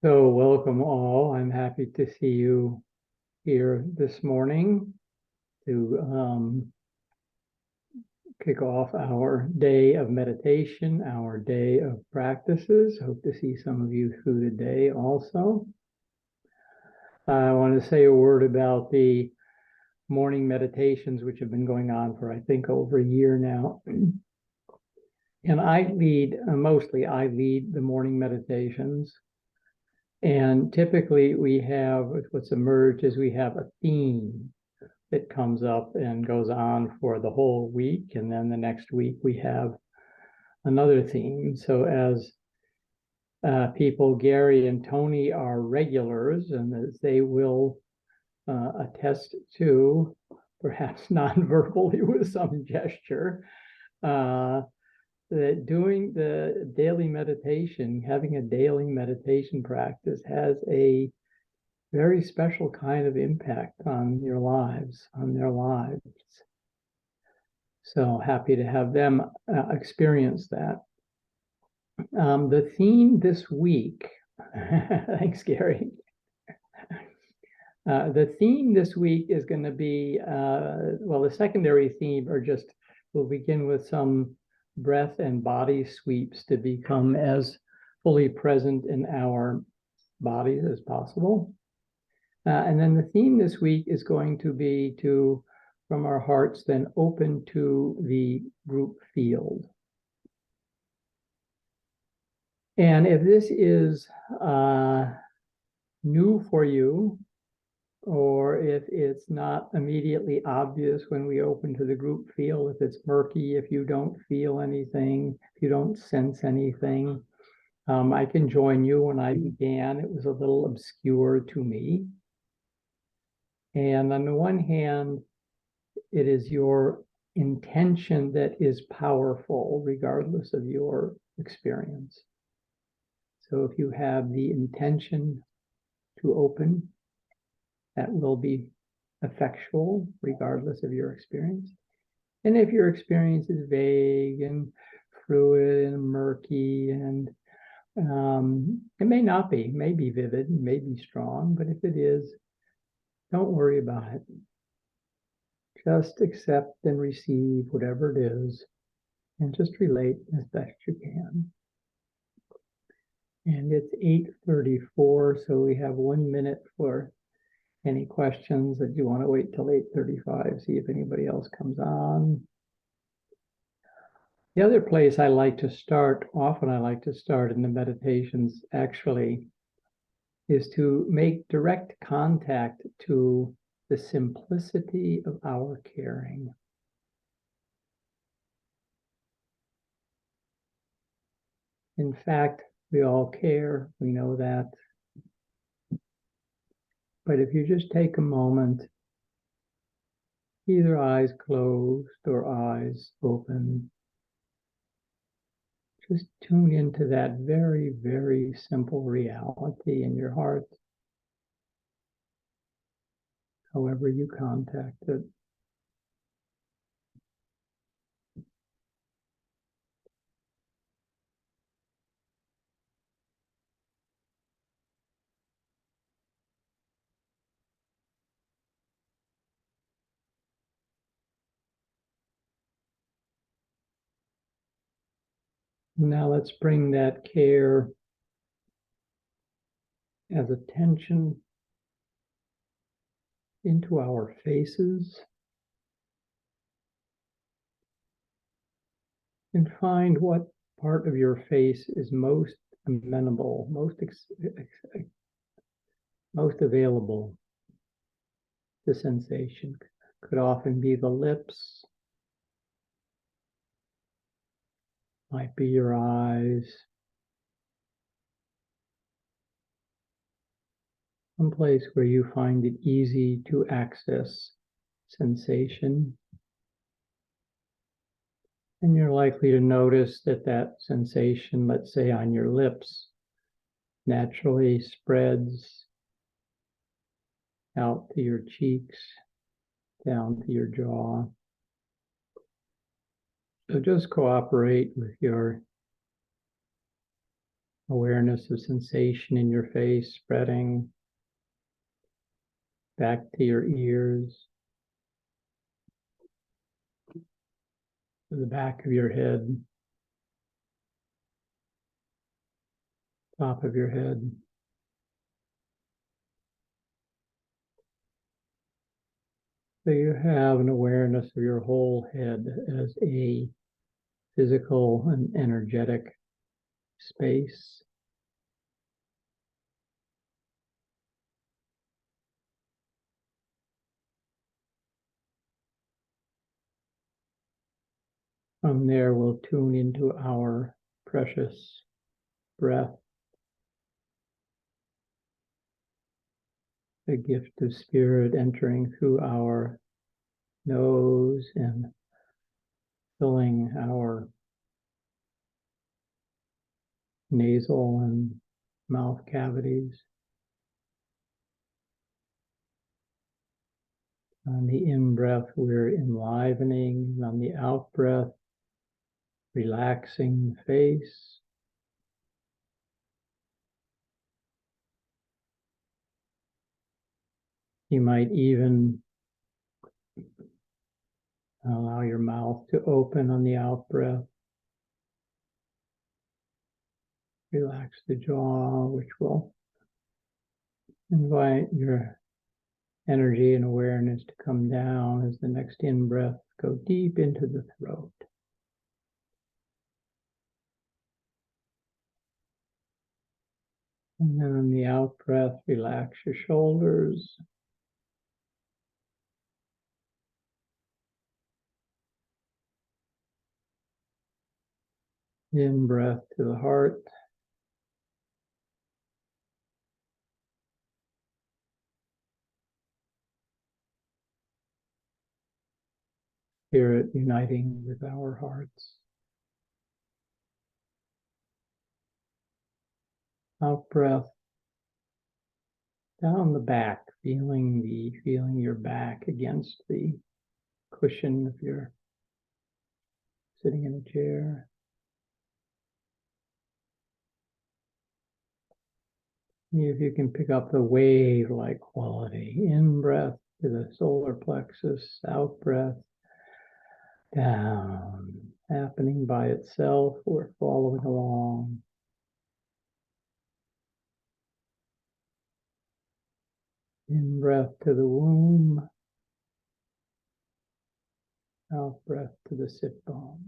So welcome all. I'm happy to see you here this morning to kick off our day of meditation, our day of practices. Hope to see some of you through the day also. I want to say a word about the morning meditations, which have been going on for, I think, over a year now. And I lead the morning meditations. And typically we have, what's emerged is we have a theme that comes up and goes on for the whole week. And then the next week we have another theme. So as people, Gary and Tony are regulars, and as they will attest to, perhaps non-verbally with some gesture, that doing the daily meditation, having a daily meditation practice has a very special kind of impact on your lives, on their lives. So happy to have them experience that. The theme this week, thanks, Gary. The theme this week is going to be, the secondary theme we'll begin with some breath and body sweeps to become as fully present in our bodies as possible. And then the theme this week is going to be from our hearts, then open to the group field. And if this is new for you, or if it's not immediately obvious when we open to the group field, if it's murky, if you don't feel anything, if you don't sense anything, I can join you. When I began, it was a little obscure to me. And on the one hand, it is your intention that is powerful, regardless of your experience. So if you have the intention to open, that will be effectual, regardless of your experience. And if your experience is vague and fluid and murky, and it may not be, it may be vivid, it may be strong, but if it is, don't worry about it. Just accept and receive whatever it is, and just relate as best you can. And it's 8:34, so we have 1 minute for any questions. That you want to wait till 8:35, see if anybody else comes on. The other place I like to start in the meditations actually, is to make direct contact to the simplicity of our caring. In fact, we all care, we know that. But if you just take a moment, either eyes closed or eyes open, just tune into that very, very simple reality in your heart, however you contact it. Now let's bring that care as attention into our faces, and find what part of your face is most amenable, most available to sensation. Could often be the lips, might be your eyes, some place where you find it easy to access sensation. And you're likely to notice that sensation, let's say on your lips, naturally spreads out to your cheeks, down to your jaw. So just cooperate with your Awareness of sensation in your face spreading back to your ears, to the back of your head, top of your head. So you have an awareness of your whole head as a physical and energetic space. From there, we'll tune into our precious breath, the gift of spirit entering through our nose and filling our nasal and mouth cavities. On the in-breath, we're enlivening, and on the out-breath, relaxing the face. You might even allow your mouth to open on the out-breath. Relax the jaw, which will invite your energy and awareness to come down as the next in-breath go deep into the throat. And then on the out-breath, relax your shoulders. In-breath to the heart. Spirit uniting with our hearts. Out breath down the back, feeling your back against the cushion if you're sitting in a chair. See if you can pick up the wave-like quality. In breath to the solar plexus, out breath down, happening by itself or following along. In breath to the womb, out breath to the sit bones.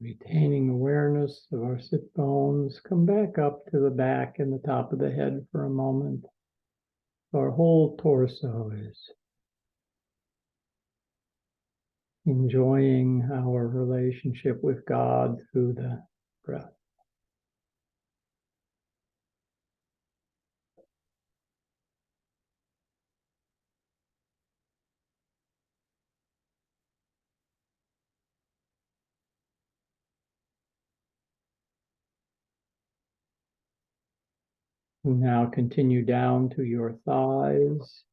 Retaining awareness of our sit bones, come back up to the back and the top of the head for a moment. Our whole torso is enjoying our relationship with God through the breath. Now continue down to your thighs.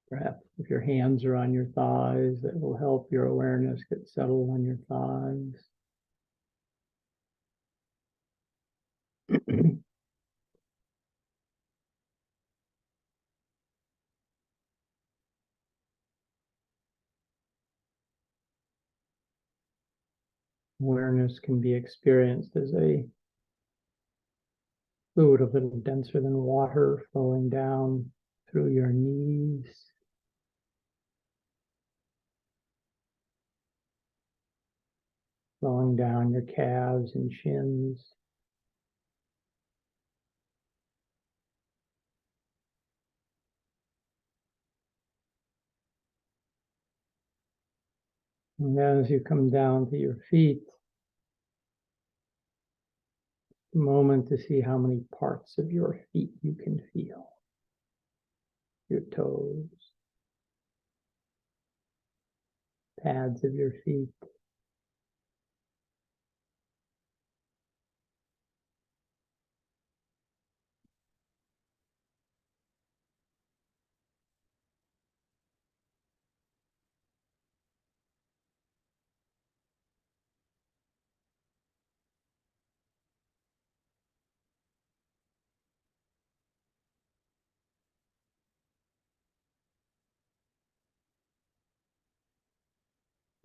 Perhaps if your hands are on your thighs, that will help your awareness get settled on your thighs. Awareness can be experienced as a fluid a little denser than water flowing down through your knees. Flowing down your calves and shins. And then as you come down to your feet, a moment to see how many parts of your feet you can feel. Your toes, pads of your feet.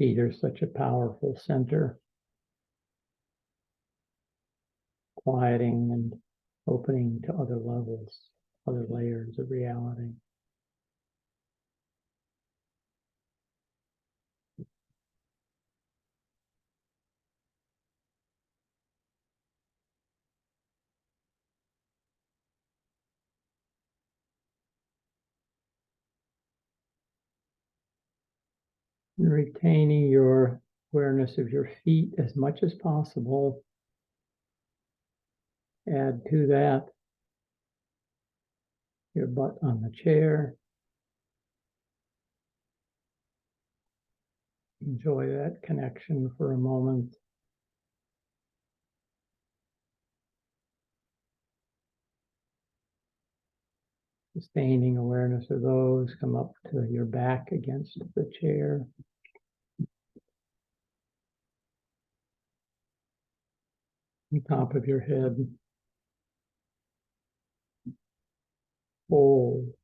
Feet are such a powerful center, quieting and opening to other levels, other layers of reality. And retaining your awareness of your feet as much as possible. Add to that your butt on the chair. Enjoy that connection for a moment. Sustaining awareness of those, come up to your back against the chair. The top of your head. Whole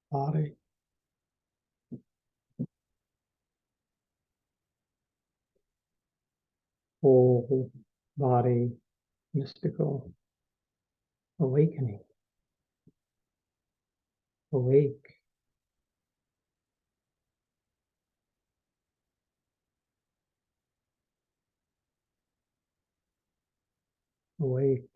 body. Whole body, mystical awakening. Awake. Awake.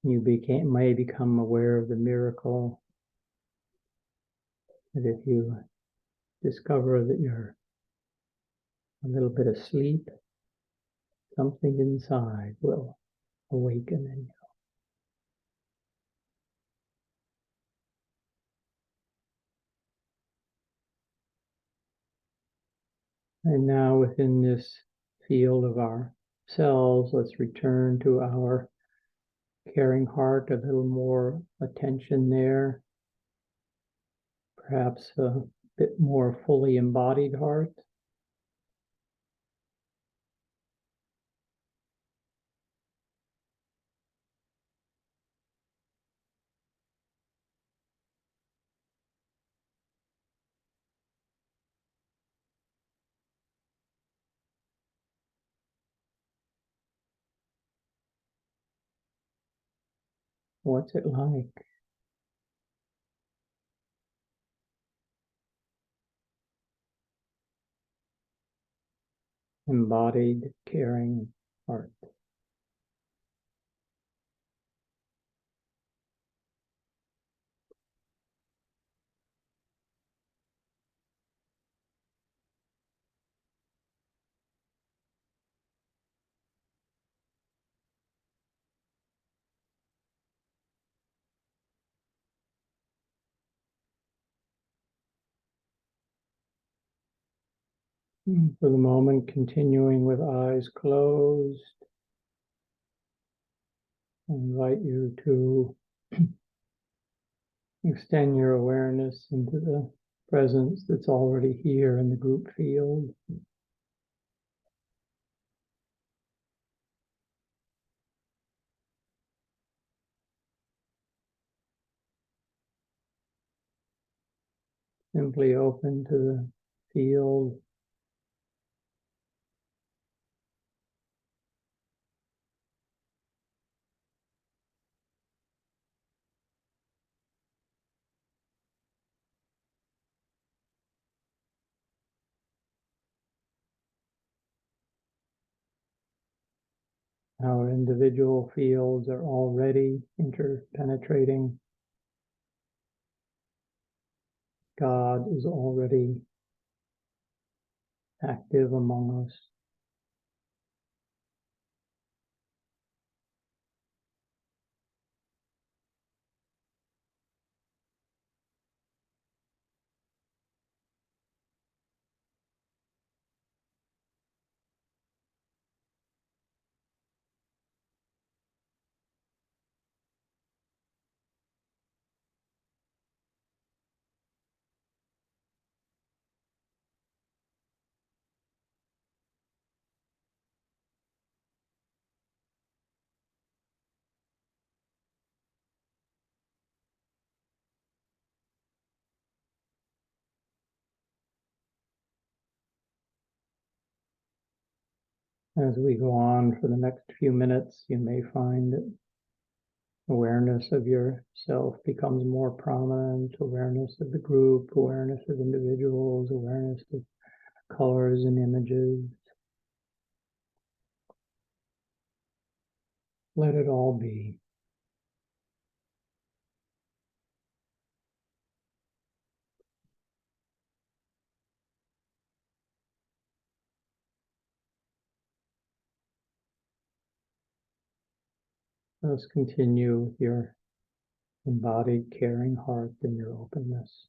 You may become aware of the miracle that if you discover that you're a little bit asleep, something inside will awaken in you. And now within this field of ourselves, let's return to our caring heart, a little more attention there, perhaps a bit more fully embodied heart. What's it like? Embodied, caring heart. For the moment, continuing with eyes closed, I invite you to extend your awareness into the presence that's already here in the group field. Simply open to the field. Our individual fields are already interpenetrating. God is already active among us. As we go on for the next few minutes, you may find that awareness of yourself becomes more prominent, awareness of the group, awareness of individuals, awareness of colors and images. Let it all be. Let's continue with your embodied caring heart and your openness.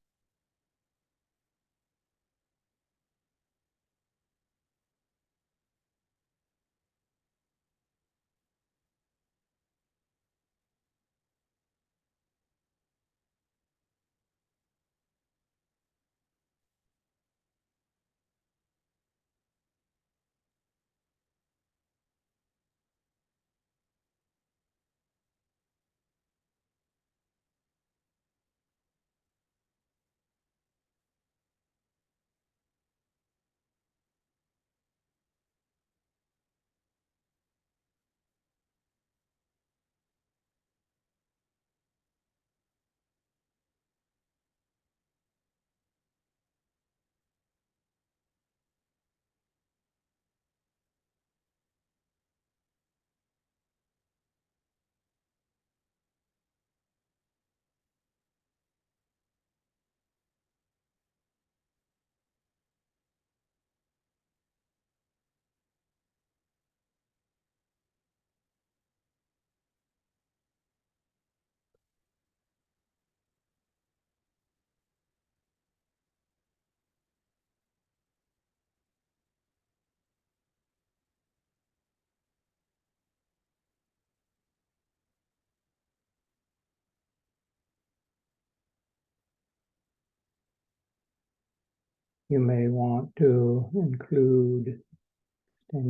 You may want to extend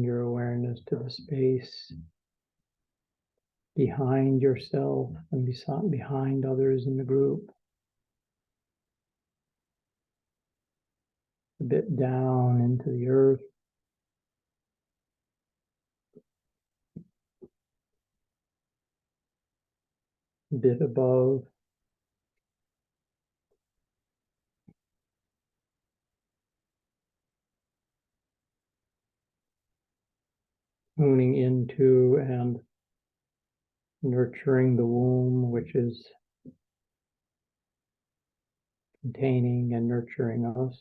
your awareness to the space behind yourself and behind others in the group, a bit down into the earth, a bit above, tuning into and nurturing the womb, which is containing and nurturing us.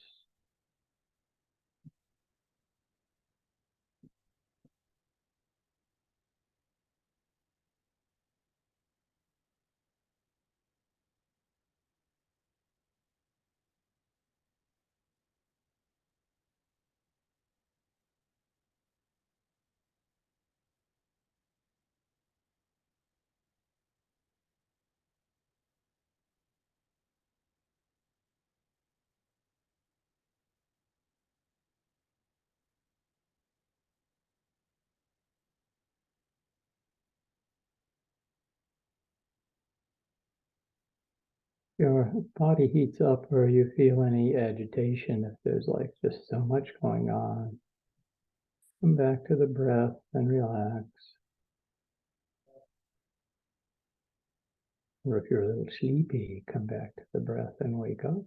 Your body heats up or you feel any agitation, if there's like just so much going on, come back to the breath and relax. Or if you're a little sleepy, come back to the breath and wake up.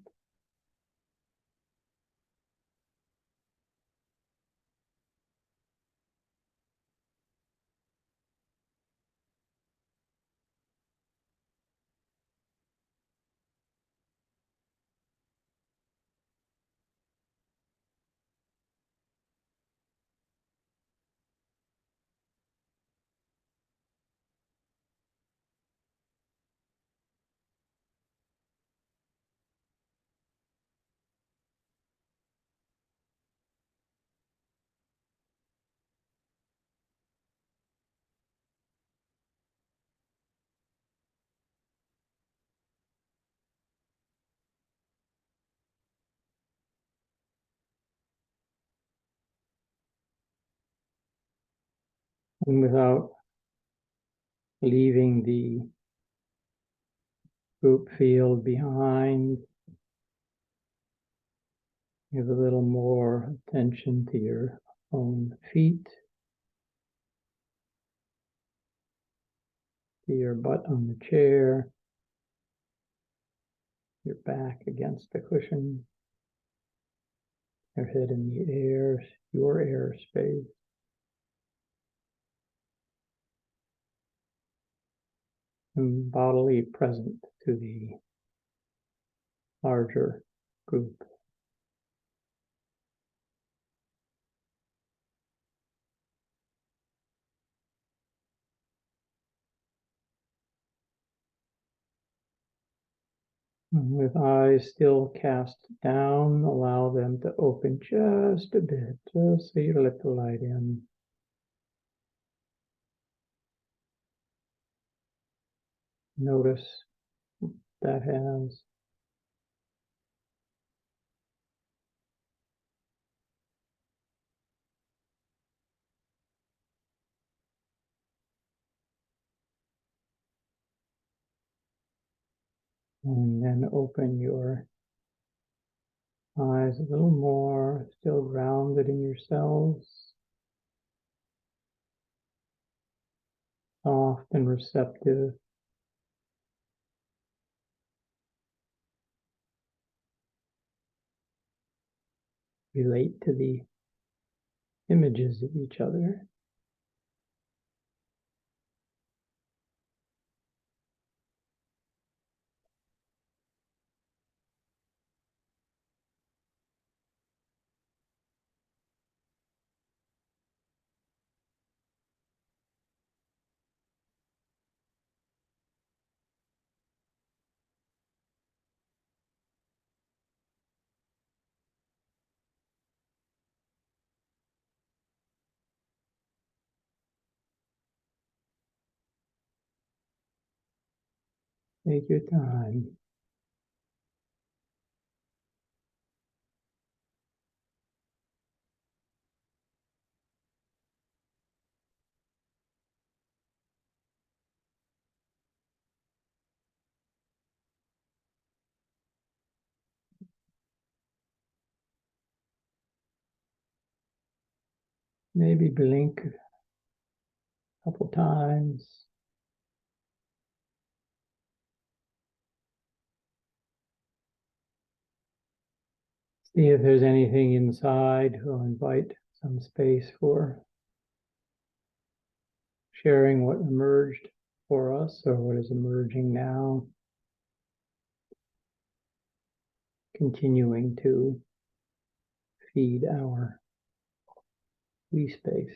And without leaving the group field behind, give a little more attention to your own feet, See your butt on the chair, your back against the cushion, your head in the air, your airspace. And bodily present to the larger group. And with eyes still cast down, allow them to open just a bit, just so you let the light in. Notice that has. And then open your eyes a little more, still grounded in yourselves, soft and receptive. Relate to the images of each other. Take your time. Maybe blink a couple times. See if there's anything inside. We'll invite some space for sharing what emerged for us or what is emerging now. Continuing to feed our we space.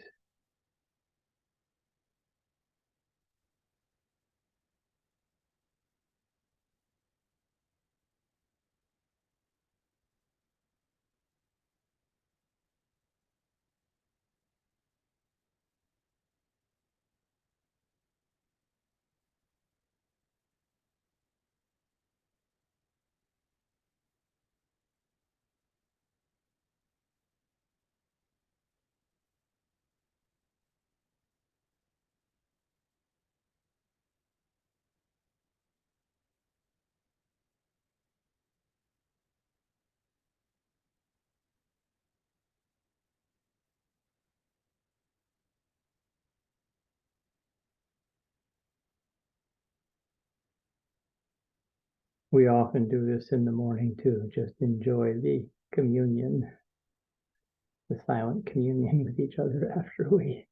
We often do this in the morning too, just enjoy the communion, the silent communion with each other after we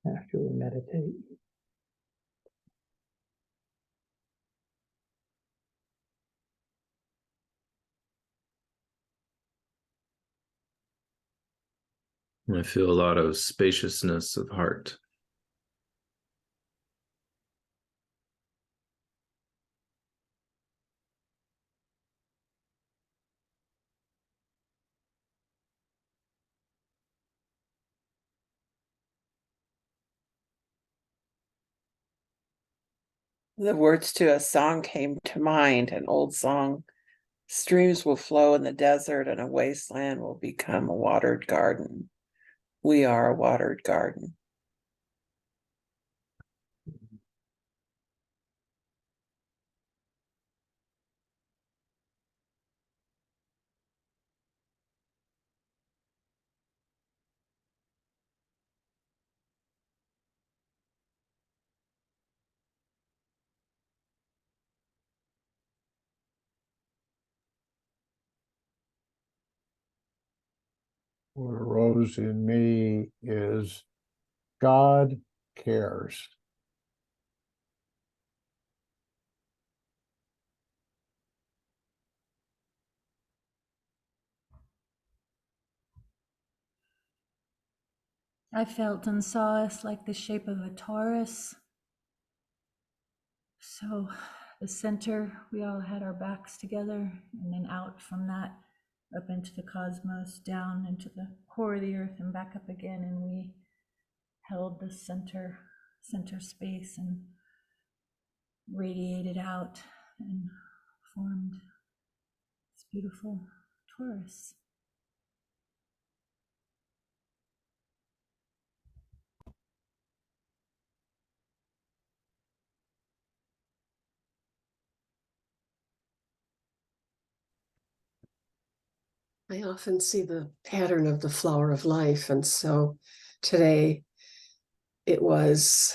meditate. I feel a lot of spaciousness of heart. The words to a song came to mind, an old song. Streams will flow in the desert and a wasteland will become a watered garden. We are a watered garden. what arose in me is God cares. I felt and saw us like the shape of a torus. So the center, we all had our backs together, and then out from that, up into the cosmos, down into the core of the earth and back up again. And we held the center space and radiated out and formed this beautiful torus. I often see the pattern of the flower of life. And so today it was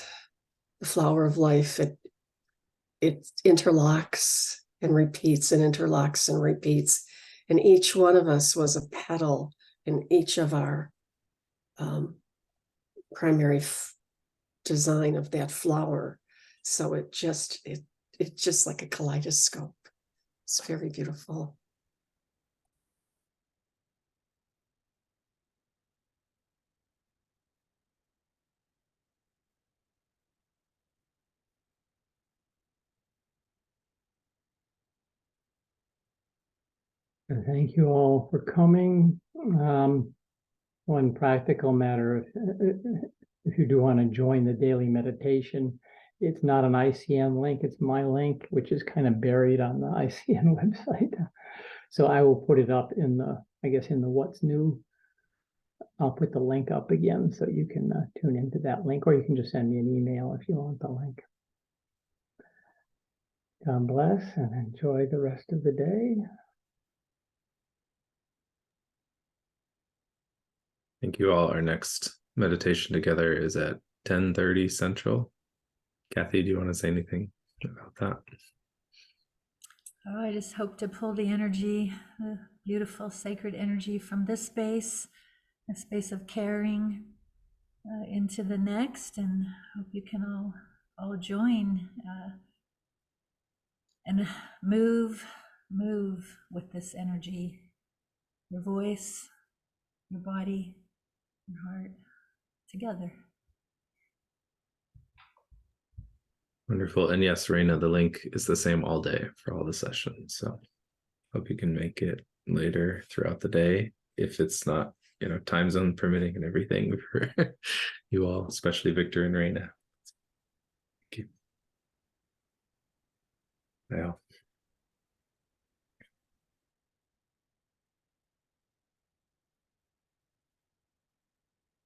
the flower of life. It interlocks and repeats and interlocks and repeats. And each one of us was a petal in each of our primary design of that flower. So it's just like a kaleidoscope. It's very beautiful. And thank you all for coming. One practical matter, if you do want to join the daily meditation, it's not an ICN link, it's my link, which is kind of buried on the ICN website. So I will put it up in the, I guess, in the what's new. I'll put the link up again so you can tune into that link, or you can just send me an email if you want the link. God bless and enjoy the rest of the day. Thank you all. Our next meditation together is at 10:30 Central. Kathy, do you want to say anything about that? Oh, I just hope to pull the energy, the beautiful sacred energy from this space, a space of caring, into the next, and hope you can all join and move with this energy, your voice, your body, your heart together. Wonderful. And yes, Raina, the link is the same all day for all the sessions. So hope you can make it later throughout the day if it's not, time zone permitting and everything for you all, especially Victor and Raina. Thank you. Bye all.